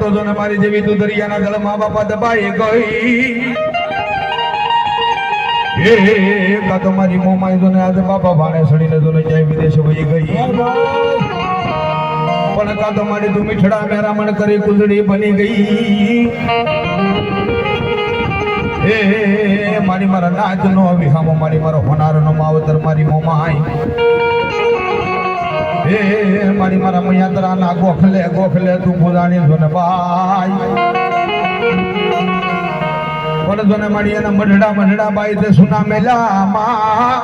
તો જો ને મારી જેવી તું દરિયાના જળમાં બાપા દબાઈ ગઈ એ કા તો મારી મોમાઈ જો ને આજે બાપા ભાણે સડીને જો ને ક્યાંય વિદેશ વહી ગઈ પણ કા તો મારી તું મીઠડા મેરામણ કરી કુંજડી બની ગઈ એ મારી મારા નાચ નો વિહામો મારી મારો હોનાર નો માવતર મારી મોમાઈ એ મારી મારા મૈયાતરા ના ગોખલે તું ભૂજાણી જો ને બાઈ પણ જો ને મારી એના મઢડા બાઈ તે સુના મેલા માં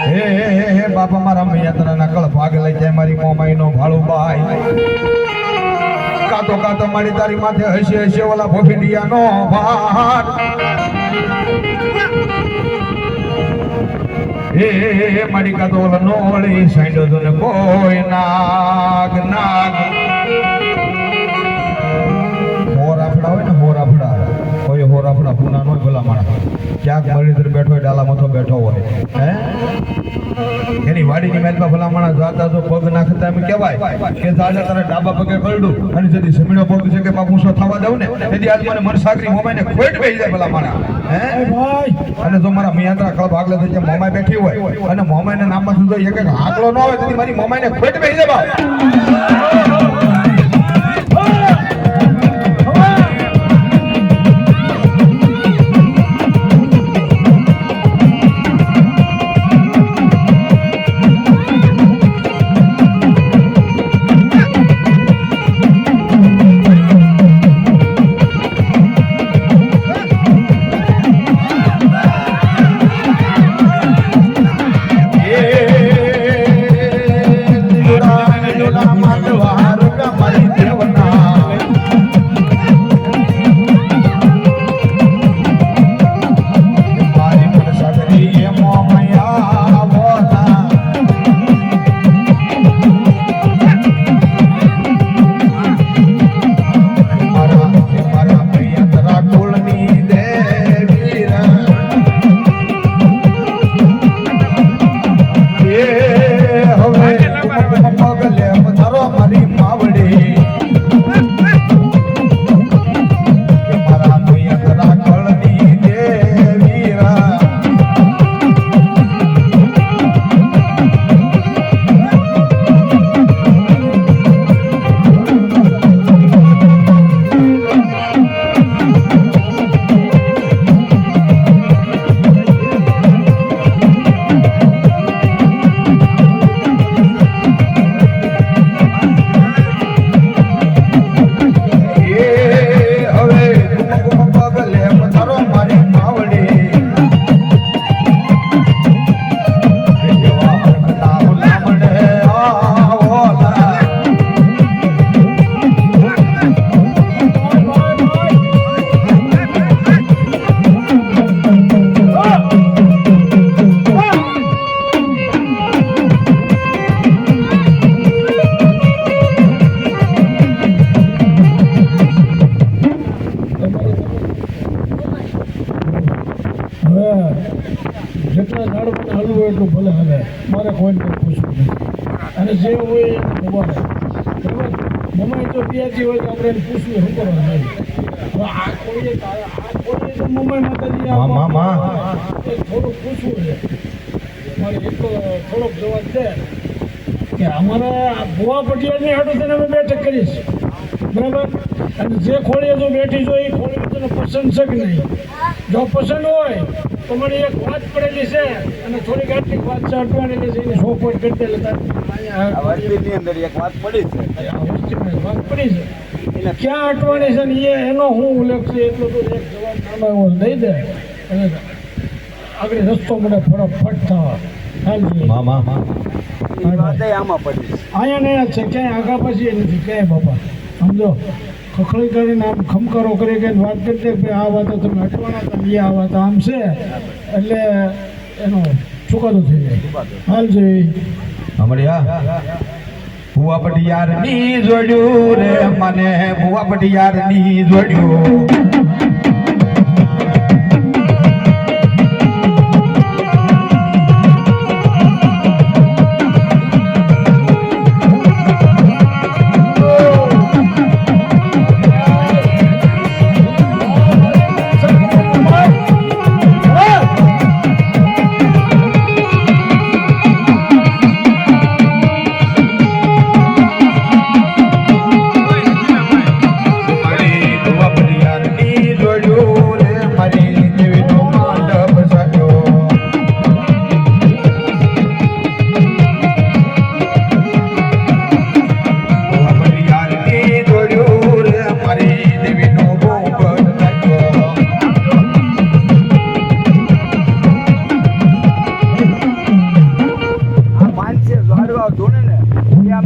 હે બાપા મારા મૈયાતરા ના કળ ભાગ લઈ જાય મારી મોમાઈ નો ભાળું બાઈ કાતો મારી તારી માથે હશે ઓલા ભોફીડિયા નો ભાર એ મારી કાતો ઓલા નોળી સાંડો તો ને કોઈ નાગ હોરાફડા કોઈ હોરાફડા પુના નો ભલા માણસ ક્યાંક મરીધર બેઠો ડાલામાં તો બેઠો હોય હે એની વાડીની મેલમાં ભલા માણસ જાતા તો પગ નાખતા એમ કહેવાય કે જાજા તારા ડાબા પગે કરડું અને જદી સમીડો પગ છે કે બાપુસો થવા દઉં ને તેથી આજ મને મનસાગરી મોમાઈને ખોટ બેહી જાય ભલા માણસ હે ભાઈ અને જો મારા મિયાત્રા ક્લબ આગળ તો જે મોમાઈ બેઠી હોય અને મોમાઈને નામમાં જો એક આંકડો ન આવે તેથી મારી મોમાઈને ખોટ બેહી જાય બાપ જેટલા ઝાડ મને હલવું હોય એટલું ભલે હલે મારે કોઈને પૂછવું નહીં અને જે હોય એને ખબર બરાબર મમ્મી જો પિયાજી હોય તો આપણે એને પૂછવું શું કરવા નહીં આ કોઈએ તો મમ્મી માતાજી થોડુંક પૂછવું છે મારે એક થોડોક જવાબ છે કે અમારા ભુવા પટિયાળની હાટું તેને અમે બેઠક કરીશ બરાબર અને જે ખોળીએ જો બેઠી જો એ ખોળી તને પસંદ છે કે નહીં જો પસંદ હોય તો મને એક વાત પડેલી છે અને થોડીક આટલી વાત છે અટવાડેલી છે એને સોપોટ કરતી એટલે વસ્તીની અંદર એક વાત પડી છે વાત પડી છે એને ક્યાં અટવાડી છે ને એનો હું ઉલ્લેખ છે એટલો તો એક જવાબ નાનો એવો દઈ દે અને આગળ રસ્તો મને ફટાફટ થવા હાલજી આમાં પડી અહીંયા નહીં છે ક્યાંય આગા પછી નથી ક્યાંય બાપા સમજો ખખડી કરીને આમ ખમકારો કરી કે વાત કરી દે આ વાતો તમે અટવાના હતા આ વાત આમ છે એટલે એનો ચુકાદો થઈ જાય હાલજી હમણાં ભુવા પટિયાર ની જોડ્યું રે મને ભુવા પટિયાર ની જોડ્યું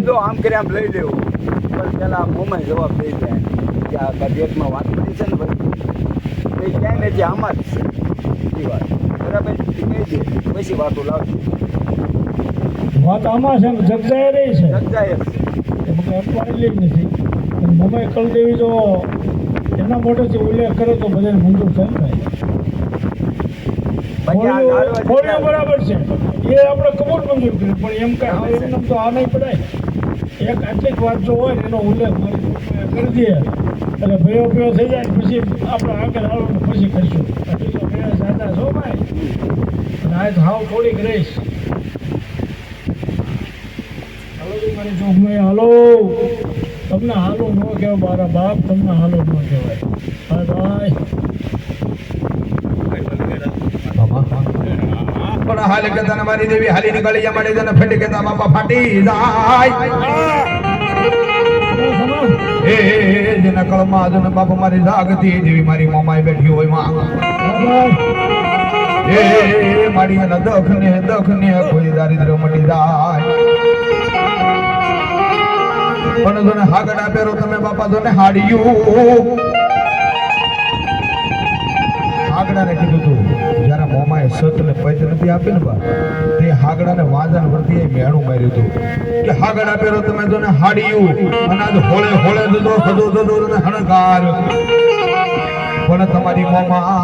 સમજો આમ કરે આમ લઈ લેવું પણ પેલા મોમાં જવાબ દઈ જાય કે આ પેટમાં વાત કરી છે ને ભાઈ એ ક્યાંય નથી આમાં જ છે એ વાત બરાબર કહી દે પછી વાતો લાવજો વાત આમાં છે ને જગજાએ રહી છે જગજાય જ છે મને અટવાયેલી જ નથી અને મમાઈ કલદેવી જો એના મોઢેથી ઉલ્લેખ કરે તો બધાને મંજૂર કેમ થાય બાકી આ ગાળવા બોલ્યો જેટલા- બરાબર છે એ આપણે કબૂલ મંજૂર કર્યું પણ એમ કાંઈ હવે એમને તો આ નહીં પડાય એક આટલી જ વાત જો હોય ને એનો ઉલ્લેખ મારી ગ્રુપમાં કરી દઈએ એટલે ભયો ભયો થઈ જાય પછી આપણે આગળ આવવાનું પછી કરીશું હજી તો ગયા સાદા છો ભાઈ અને આજ હાવ થોડીક રહીશ હાલો જી મારી ચોકમાં હાલો તમને હાલો ન કહેવાય મારા બાપ તમને હાલો ન કહેવાય હા ભાઈ પણ હાલ કેતા મારી દેવી હાલી નીકળી જા મારી જને ફેટી કેતા બાપા ફાટી જાય એ જેના કળમાં જને બાપા મારી જાગતી દેવી મારી મોમાઈ બેઠી હોય માં એ મારી એના દખ ને કોઈ દારિદ્ર મટી જાય પણ જોને હાગડા પહેરો તમે બાપા જોને હાડિયું હાગડાને કીધું તું જ્યારે મોમાએ સત ને પૈત નથી આપી ને બા તે હાગડાને વાંદન વર્તી મેણું માર્યું હતું કે હાગડા પહેરો તમે જો ને હાડિયું અનાજ હોળે હોળે દો હદો દો હણકાર પણ તમારી મોમા